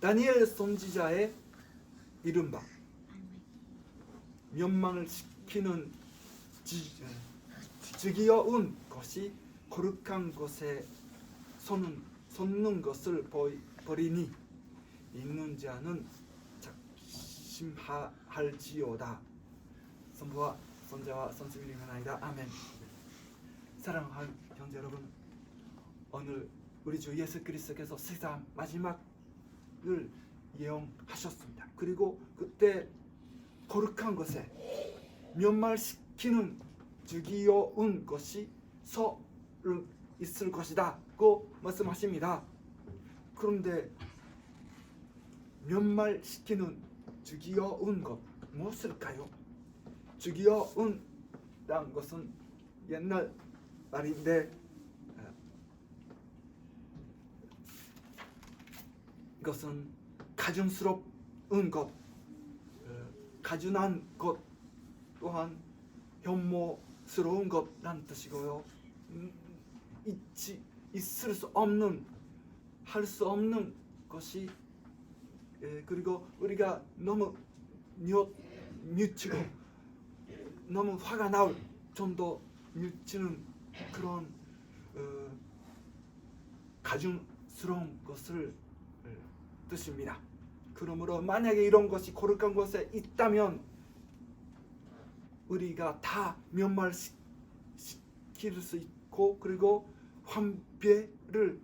다니엘 선지자의 이른바 멸망을 시키는 지기어운 것이 거룩한 곳에 솟는 것을 버리니 있는 자는 작심할지어다. 선부와 선자와 선생님이 하나이다. 아멘. 사랑하는 형제 여러분, 오늘 우리 주 예수 그리스도께서 세상 마지막을 예언하셨습니다. 그리고 그때 거룩한 것에 멸망시키는 죽이어온 것이 있을 것이다고 말씀하십니다. 그런데 멸망시키는 죽이어온 것 무엇일까요? 죽이어온이란 것은 옛날 말인데 이것은 가증스러운 것, 가증한 것 또한 혐오스러운 것란 뜻이고요. 있을 수 없는, 할 수 없는 것이, 그리고 우리가 너무 미치고 너무 화가 날 정도 미치는 그런 가증스러운 것을 뜻입니다. 그러므로 만약에 이런 것이 거룩한 곳에 있다면 우리가 다 멸망시킬 수 있고, 그리고 환배를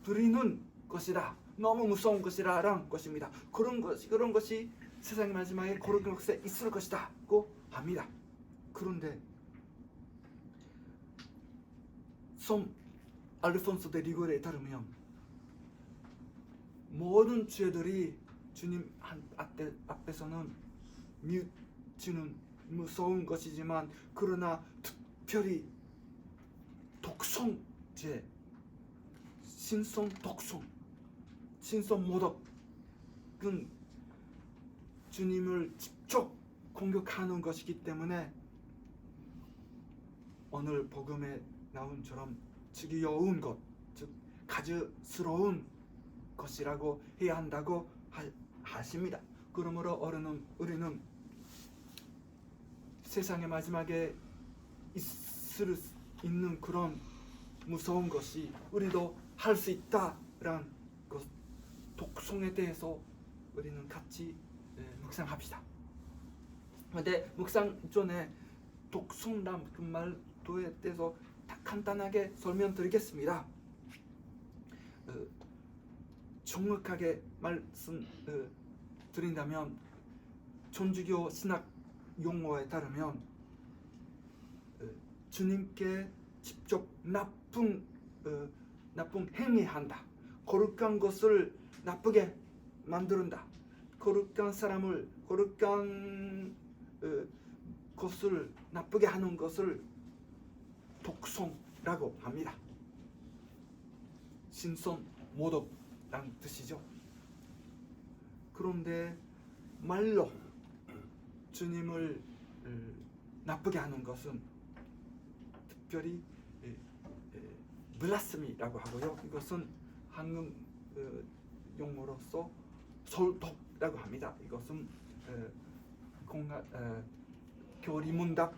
부리는 것이다. 너무 무서운 것이라는 것입니다. 그런 것이 세상 마지막에 거룩한 곳에 있을 것이다고 합니다. 그런데 성 알폰소 데 리고레에 따르면 모든 죄들이 주님 앞에서는 미치는 무서운 것이지만, 그러나 특별히 독성죄, 신성모독은 주님을 직접 공격하는 것이기 때문에 오늘 복음에 나온처럼 지기여운 것, 즉 가증스러운 것이라고 해야 한다고 하십니다. 그러므로 우리는 세상의 마지막에 있을 수 있는 그런 무서운 것이 우리도 할 수 있다라는 것, 독성에 대해서 우리는 같이 묵상합시다. 그런데 묵상 전에 독성란 그 말도에 대해서 간단하게 설명드리겠습니다. 정확하게 말씀 드린다면 천주교 신학 용어에 따르면 주님께 직접 나쁜 행위한다. 거룩한 것을 나쁘게 만든다. 거룩한 것을 나쁘게 하는 것을 독성이라고 합니다. 신성모독이라는 뜻이죠. 그런데 말로 주님을 나쁘게 하는 것은 특별히 블라스미라고 하고요. 이것은 한국 용어로서 설독이라고 합니다. 이것은 교리문답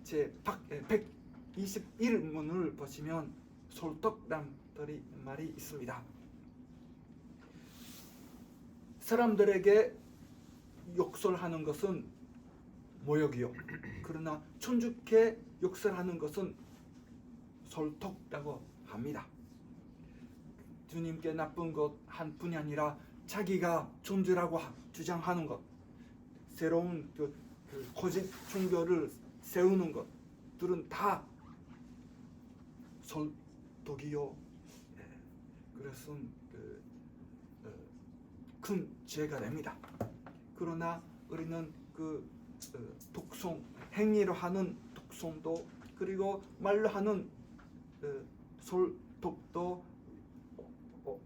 제 121문을 보시면 설독이라는 말이 있습니다. 사람들에게 욕설하는 것은 모욕이요, 그러나 천주께 욕설하는 것은 설독이라고 합니다. 주님께 나쁜 것 한 뿐이 아니라 자기가 존재라고 주장하는 것, 새로운 그 거짓 종교를 세우는 것들은 다 설독이요. 그래서 큰 죄가 됩니다. 그러나 우리는 그 독성, 행위로 하는 독성도, 그리고 말로 하는 설독도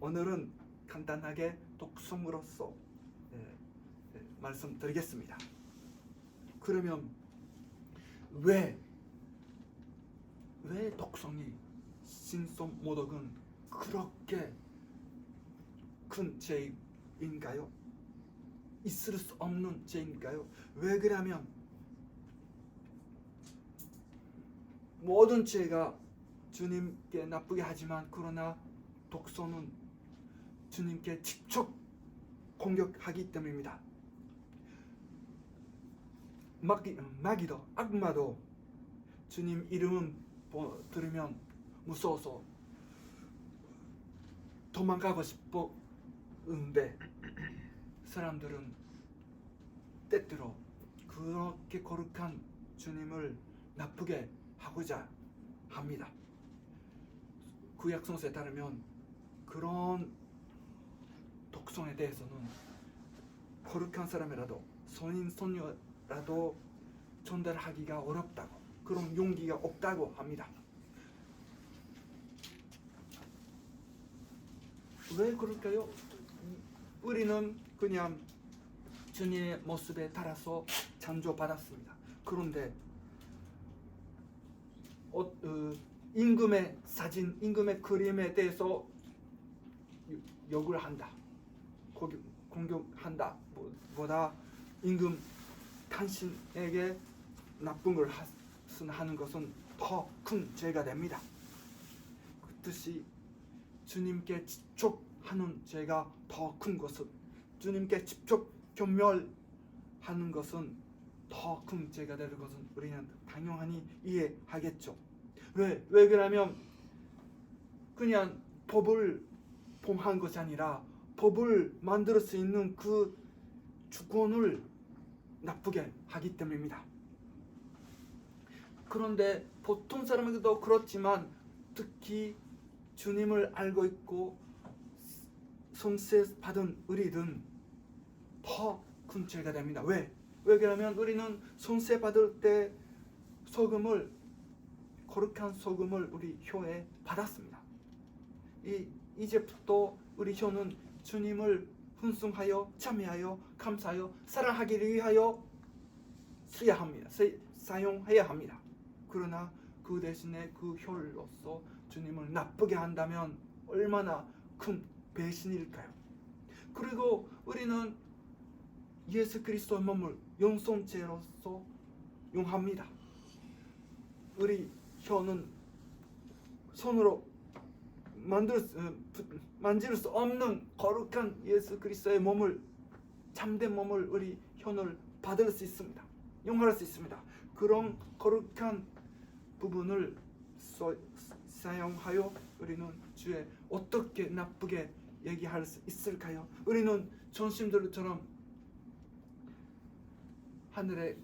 오늘은 간단하게 독성으로서 말씀드리겠습니다. 그러면 왜 독성이, 신성모독은 그렇게 큰 죄이고 죄인가요? 있을 수 없는 죄인가요? 왜 그러냐면 모든 죄가 주님께 나쁘게 하지만 그러나 독소는 주님께 직접 공격하기 때문입니다. 마귀도 악마도 주님 이름 들으면 무서워서 도망가고 싶은데 사람들은 때때로 그렇게 거룩한 주님을 나쁘게 하고자 합니다. 구약 성서에 따르면 그런 독성에 대해서는 거룩한 사람이라도 성인 손녀라도 전달하기가 어렵다고, 그런 용기가 없다고 합니다. 왜 그럴까요? 우리는 그냥 주님의 모습에 따라서 창조받았습니다. 그런데 임금의 사진, 임금의 그림에 대해서 욕을 한다, 공격한다 보다 임금 당신에게 나쁜 걸 하는 것은 더 큰 죄가 됩니다. 그 뜻이 주님께 직접 하는 죄가 더 큰 것은, 주님께 직접 경멸하는 것은 더 큰 죄가 되는 것은 우리는 당연히 이해하겠죠. 왜 그러냐면 그냥 법을 범한 것이 아니라 법을 만들 수 있는 그 주권을 나쁘게 하기 때문입니다. 그런데 보통 사람들도 그렇지만 특히 주님을 알고 있고 선세받은 우리는 더 큰 죄가 됩니다. 왜 그러냐면 우리는 선세받을 때 거룩한 소금을 우리 혀에 받았습니다. 이제부터 우리 혀는 주님을 hun숭하여 참여하여 감사하여 사랑하기를 위하여 사용해야 합니다. 그러나 그 대신에 그 혀로서 주님을 나쁘게 한다면 얼마나 큰 배신일까요? 그리고 우리는 예수 그리스도의 몸을 영성체로서 용합니다. 우리 혀는 손으로 만질 수 없는 거룩한 예수 그리스도의 몸을, 참된 몸을 우리 혀를 받을 수 있습니다. 용할 수 있습니다. 그런 거룩한 부분을 사용하여 우리는 주에 어떻게 나쁘게 얘기할 수 있을까요? 우리는 전심들처럼 하늘에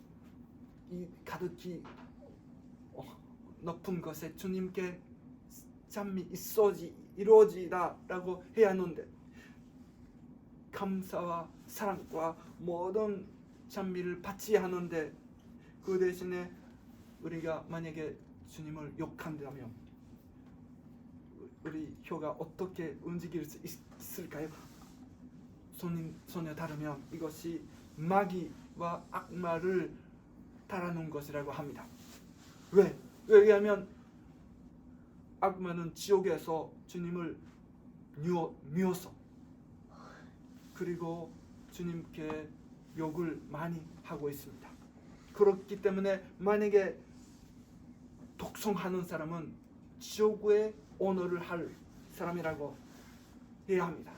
가득히 높은 것에 주님께 잠이 이루어지다라고 해야 하는데 감사와 사랑과 모든 찬미를 받지 하는데 그 대신에 우리가 만약에 주님을 욕한다면 우리 혀가 어떻게 움직일 수 있을까요? 손에 따르면 이것이 마귀와 악마를 따라놓은 것이라고 합니다. 왜냐하면 악마는 지옥에서 주님을 미워서 그리고 주님께 욕을 많이 하고 있습니다. 그렇기 때문에 만약에 독성하는 사람은 지옥의 언어를 할 사람이라고 해야 합니다.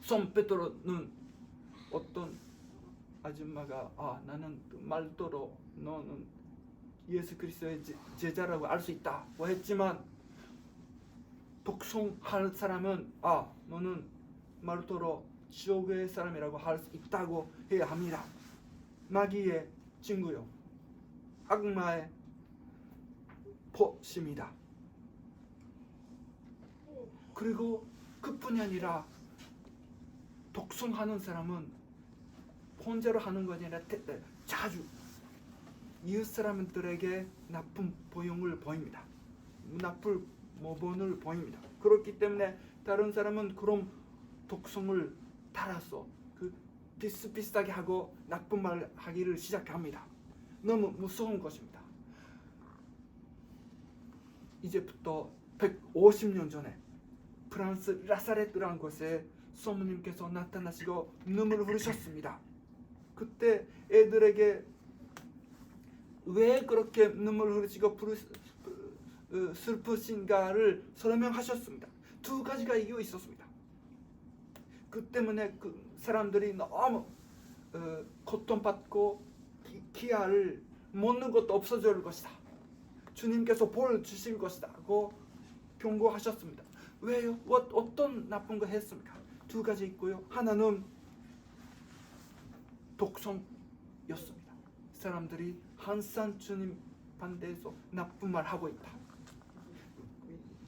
선 베드로는 어떤 아줌마가 나는 말도로 너는 예수 그리스도의 제자라고 알 수 있다고 했지만 독성할 사람은 너는 말도로 지옥의 사람이라고 할 수 있다고 해야 합니다. 마귀의 친구요, 악마의 포심이다. 그리고 그뿐이 아니라 독성하는 사람은 혼자로 하는 것이 아니라 자주 이웃 사람들에게 나쁜 보용을 보입니다. 나쁜 모본을 보입니다. 그렇기 때문에 다른 사람은 그런 독성을 따라서 비슷비슷하게 하고 나쁜 말 하기를 시작합니다. 너무 무서운 것입니다. 이제부터 150년 전에 프랑스 라사레트라는 곳에 성모님께서 나타나시고 눈물을 흘리셨습니다. 그때 애들에게 왜 그렇게 눈물을 흘리시고 슬프신가를 설명하셨습니다. 두 가지가 이유 있었습니다. 그 때문에 그 사람들이 너무 고통받고 기아를 먹는 것도 없어질 것이다. 주님께서 벌 주실 것이다 고 경고하셨습니다. 왜요? 어떤 나쁜 거 했습니까? 두 가지 있고요. 하나는 독성이었습니다. 사람들이 항상 주님 반대해서 나쁜 말 하고 있다.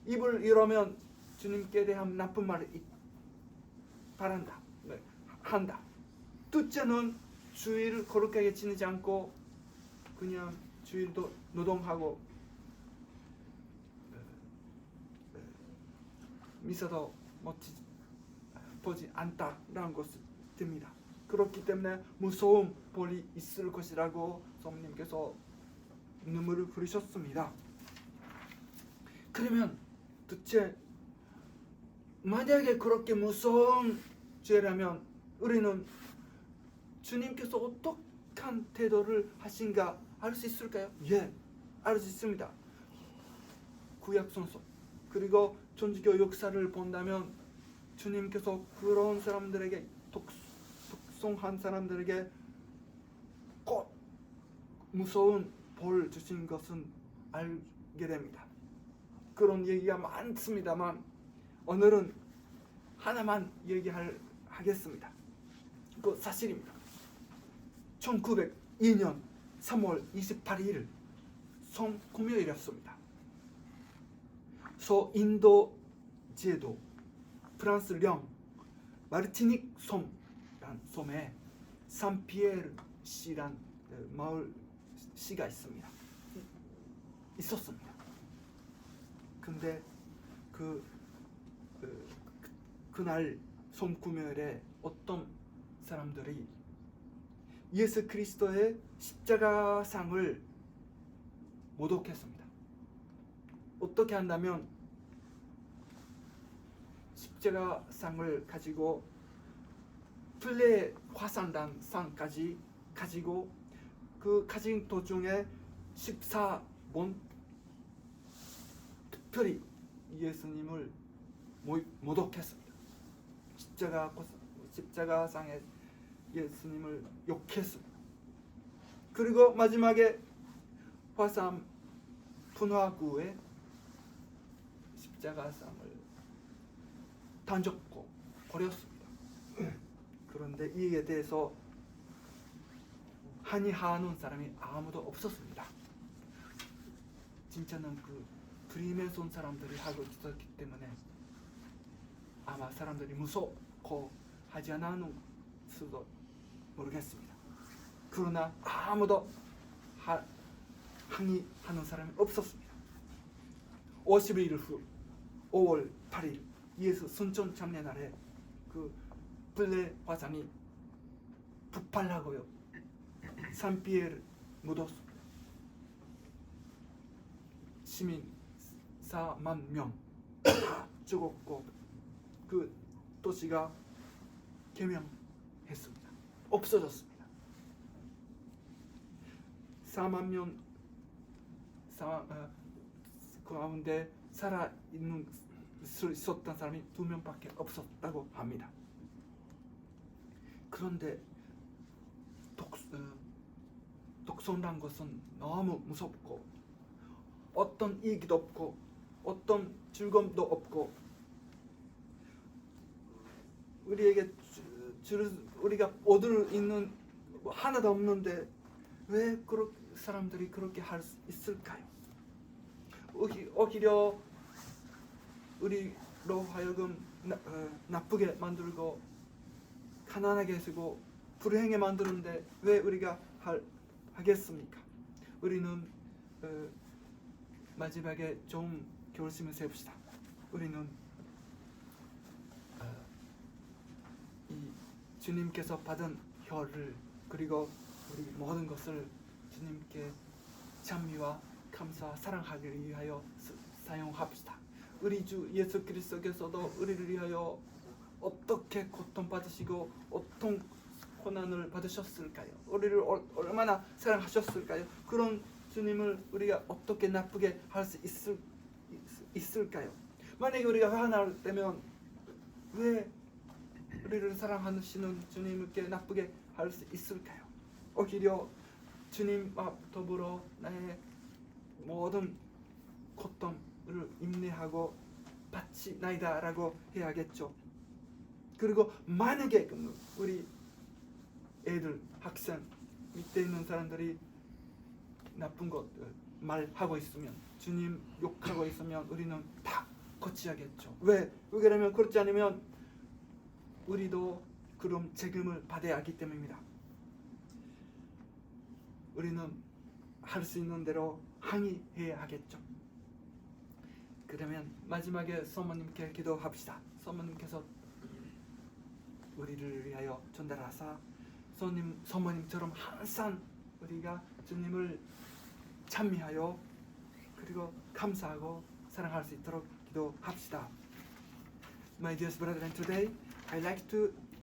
입을 열으면 주님께 대한 나쁜 말을 바란다. 한다. 둘째는 주일을 거룩하게 지내지 않고 그냥 주일도 노동하고 미사도 보지 않다라는 것을 듭니다. 그렇기 때문에 무서운 벌이 있을 것이라고 성령님께서 눈물을 흘리셨습니다. 그러면 도대체 만약에 그렇게 무서운 죄라면 우리는 주님께서 어떠한 태도를 하신가 알 수 있을까요? 예, 알 수 있습니다. 구약 성서 그리고 천주교 역사를 본다면 주님께서 그런 사람들에게 독성한 사람들에게 꼭 무서운 벌 주신 것은 알게 됩니다. 그런 얘기가 많습니다만 오늘은 하나만 얘기하겠습니다. 그 사실입니다. 1902년 3월 28일 성금요일이었습니다. 서인도 제도 프랑스령 마르티닉 섬이란 섬에 산피에르 시란 마을 시가 있었습니다. 근데 그날 성금요일에 어떤 사람들이 예수 그리스도의 십자가상을 모독했습니다. 어떻게 한다면 십자가상을 가지고 플레 화산단 상까지 가지고 그 가진 도중에 14번 특별히 예수님을 모독했습니다. 십자가상에 예수님을 욕했습니다. 그리고 마지막에 화산 분화구에 십자가상을 던졌고 버렸습니다. 그런데 이에 대해서 항의하는 사람이 아무도 없었습니다. 진짜는 그 프리메손 사람들이 하고 있었기 때문에 아마 사람들이 무섭고 하지 않는 수도 모르겠습니다. 그러나 아무도 항의하는 사람이 없었습니다. 50일 후 5월 8일 예수 순천 장례날에 그 블레 화산이 북발하고요. 산피에르 묻었습니다. 시민 4만 명 죽었고 그 도시가 개명했습니다. 없어졌습니다. 4만 명 그 가운데 살아있는 수 있었던 사람이 2명밖에 없었다고 합니다. 그런데 독성란 것은 너무 무섭고 어떤 이익도 없고 어떤 즐거움도 없고 우리에게 우리가 얻을 있는 하나도 없는데 왜 사람들이 그렇게 할 수 있을까요? 오히려 우리로 하여금 나쁘게 만들고 가난하게 해주고 불행하게 만드는데 왜 우리가 하겠습니까? 우리는 마지막에 좀 결심을 세웁시다. 우리는 이 주님께서 받은 혀를 그리고 우리 모든 것을 주님께 찬미와 감사와 사랑하기 위하여 사용합시다. 우리 주 예수 그리스도께서도 우리를 위하여 어떻게 고통받으시고 어떤 고난을 받으셨을까요? 우리를 얼마나 사랑하셨을까요? 그런 주님을 우리가 어떻게 나쁘게 할 수 있을까요? 만약에 우리가 화날 때면 왜 우리를 사랑하시는 주님께 나쁘게 할 수 있을까요? 오히려 주님과 더불어 나의 모든 고통을 인내하고 바치나이다 라고 해야겠죠. 그리고 만약에 우리 애들, 학생, 밑에 있는 사람들이 나쁜 것들 말하고 있으면, 주님 욕하고 있으면 우리는 다 고쳐야겠죠. 왜 그러면 그렇지 않으면 우리도 그런 책임을 받아야 하기 때문입니다. 우리는 할 수 있는 대로 항의해야 하겠죠. 그러면 마지막에 사모님께 기도합시다. 사모님께서 우리를 위하여 전달하사 사모님처럼 항상 우리가 주님을 찬미하여 그리고 감사하고 사랑할 수 있도록 기도합시다. My dear brethren, today I like to